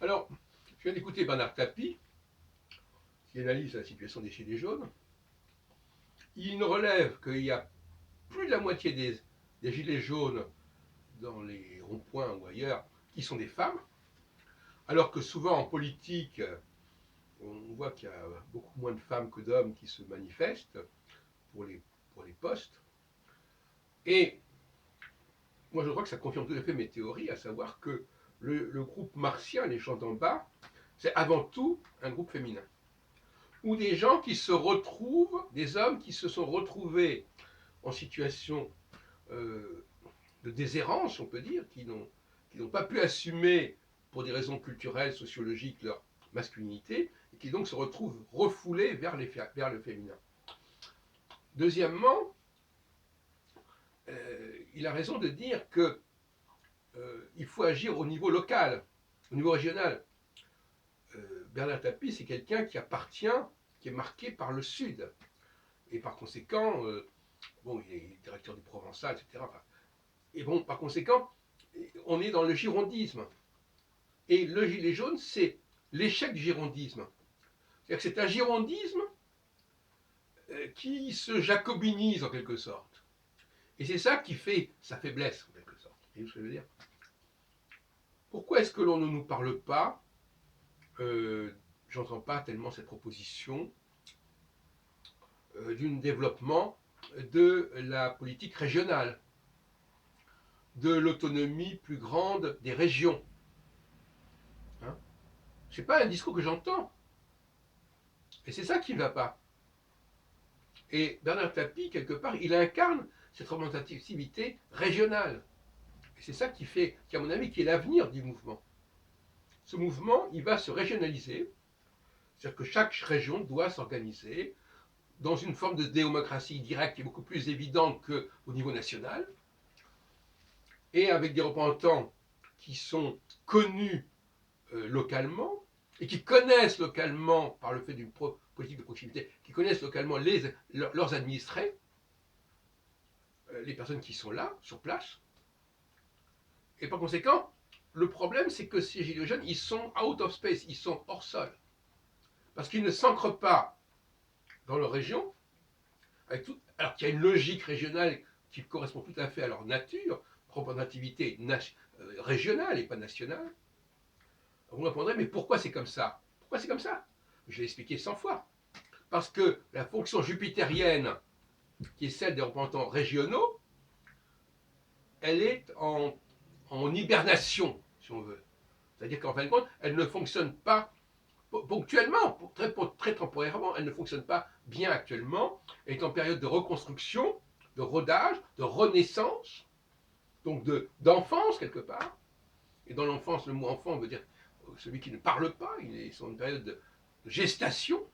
Alors, je viens d'écouter Bernard Tapie, qui analyse la situation des Gilets jaunes. Il relève qu'il y a plus de la moitié des Gilets jaunes dans les ronds-points ou ailleurs qui sont des femmes, alors que souvent en politique, on voit qu'il y a beaucoup moins de femmes que d'hommes qui se manifestent pour les postes. Et moi, je crois que ça confirme tout à fait mes théories, à savoir que le groupe martien, les gens d'en bas, c'est avant tout un groupe féminin. Ou des gens qui se retrouvent, des hommes qui se sont retrouvés en situation de déshérence, on peut dire, qui n'ont pas pu assumer, pour des raisons culturelles, sociologiques, leur masculinité, et qui donc se retrouvent refoulés vers le féminin. Deuxièmement, il a raison de dire que il faut agir au niveau local, au niveau régional. Bernard Tapie, c'est quelqu'un qui est marqué par le Sud. Et par conséquent, bon, il est directeur du Provençal, etc. Et bon, par conséquent, on est dans le girondisme. Et le gilet jaune, c'est l'échec du girondisme. C'est-à-dire que c'est un girondisme qui se jacobinise en quelque sorte. Et c'est ça qui fait sa faiblesse, en quelque sorte. Vous voyez ce que je veux dire? Pourquoi est-ce que l'on ne nous parle pas j'entends pas tellement cette proposition d'un développement de la politique régionale, de l'autonomie plus grande des régions. Hein, c'est pas un discours que j'entends. Et c'est ça qui ne va pas. Et Bernard Tapie, quelque part, il incarne cette représentativité régionale. Et c'est ça qui, à mon avis, qui est l'avenir du mouvement. Ce mouvement, il va se régionaliser, c'est-à-dire que chaque région doit s'organiser dans une forme de démocratie directe qui est beaucoup plus évidente qu'au niveau national, et avec des représentants qui sont connus localement, et qui connaissent localement, par le fait d'une politique de proximité, qui connaissent localement leurs administrés, les personnes qui sont là, sur place. Et par conséquent, le problème, c'est que ces gilets jaunes, ils sont out of space, ils sont hors sol. Parce qu'ils ne s'ancrent pas dans leur région, alors qu'il y a une logique régionale qui correspond tout à fait à leur nature, représentativité régionale et pas nationale. Vous me répondrez, mais pourquoi c'est comme ça? Pourquoi c'est comme ça? Je l'ai expliqué 100 fois. Parce que la fonction jupitérienne, qui est celle des représentants régionaux, elle est en hibernation, si on veut. C'est-à-dire qu'en fin de compte, elle ne fonctionne pas ponctuellement, très temporairement, elle ne fonctionne pas bien actuellement, elle est en période de reconstruction, de rodage, de renaissance, donc d'enfance quelque part. Et dans l'enfance, le mot enfant veut dire celui qui ne parle pas, ils sont en une période de gestation.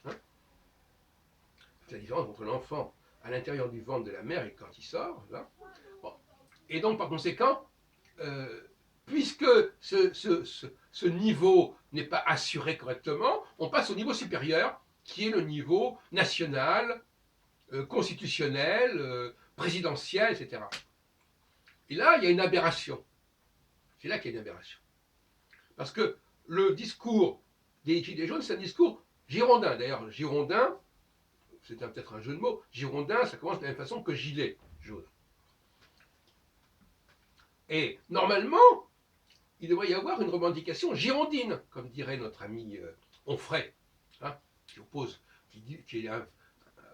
Hein. C'est la différence entre l'enfant à l'intérieur du ventre de la mère et quand il sort. Là. Bon. Et donc, par conséquent, puisque ce niveau n'est pas assuré correctement, on passe au niveau supérieur, qui est le niveau national, constitutionnel, présidentiel, etc. Et là, il y a une aberration. C'est là qu'il y a une aberration. Parce que le discours des Gilets jaunes, c'est un discours girondin. D'ailleurs, girondin, c'est peut-être un jeu de mots, girondin, ça commence de la même façon que gilet jaune. Et normalement, il devrait y avoir une revendication girondine, comme dirait notre ami Onfray, hein, qui oppose, qui est un.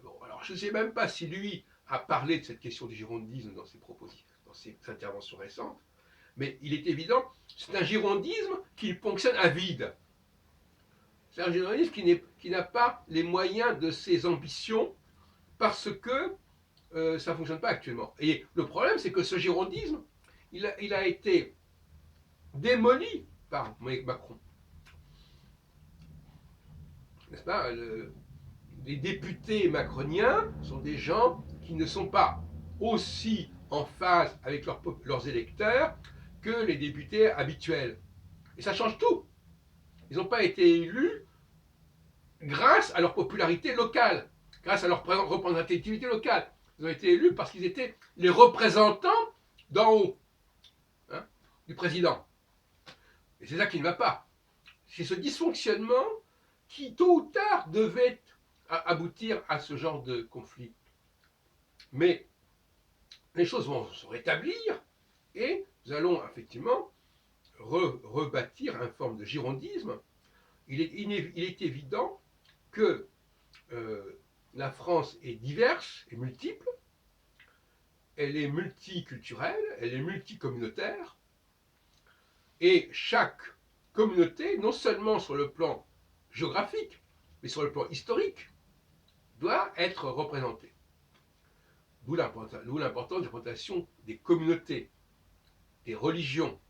Bon, alors je ne sais même pas si lui a parlé de cette question du girondisme dans ses propositions, dans ses interventions récentes, mais il est évident, c'est un girondisme qui fonctionne à vide. C'est un girondisme qui n'a pas les moyens de ses ambitions parce que ça ne fonctionne pas actuellement. Et le problème, c'est que ce girondisme, il a été démoli par Macron. N'est-ce pas? Les députés macroniens sont des gens qui ne sont pas aussi en phase avec leurs électeurs que les députés habituels. Et ça change tout. Ils n'ont pas été élus grâce à leur popularité locale, grâce à leur représentativité locale. Ils ont été élus parce qu'ils étaient les représentants d'en haut, hein, du président. Et c'est ça qui ne va pas. c'est ce dysfonctionnement qui, tôt ou tard, devait aboutir à ce genre de conflit. Mais les choses vont se rétablir et nous allons effectivement rebâtir une forme de girondisme. Il est évident que la France est diverse et multiple, elle est multiculturelle, elle est multicommunautaire, et chaque communauté, non seulement sur le plan géographique, mais sur le plan historique, doit être représentée. D'où l'importance de la représentation des communautés, des religions.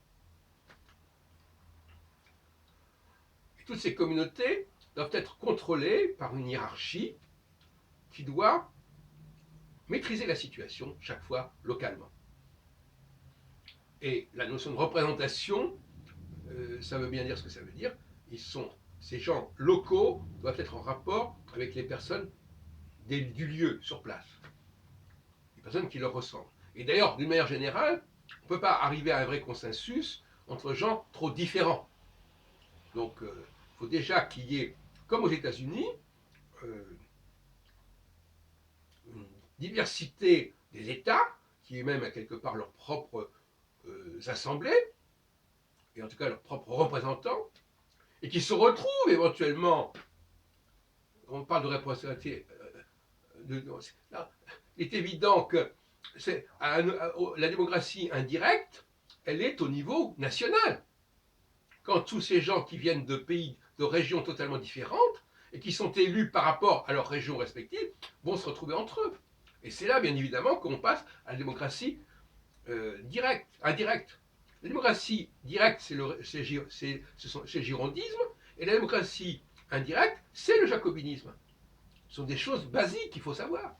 Et toutes ces communautés doivent être contrôlées par une hiérarchie qui doit maîtriser la situation chaque fois localement. Et la notion de représentation, ça veut bien dire ce que ça veut dire. Ces gens locaux doivent être en rapport avec les personnes du lieu sur place, les personnes qui leur ressemblent. Et d'ailleurs, d'une manière générale, on ne peut pas arriver à un vrai consensus entre gens trop différents. Donc, il faut déjà qu'il y ait, comme aux États-Unis, une diversité des États, qui est même à quelque part leur propre assemblées, et en tout cas leurs propres représentants, et qui se retrouvent éventuellement, on parle de représentativité, il est évident que la démocratie indirecte, elle est au niveau national. Quand tous ces gens qui viennent de pays, de régions totalement différentes, et qui sont élus par rapport à leurs régions respectives, vont se retrouver entre eux. Et c'est là, bien évidemment, qu'on passe à la démocratie indirecte. La démocratie directe, c'est le girondisme, et la démocratie indirecte, c'est le jacobinisme. Ce sont des choses basiques qu'il faut savoir.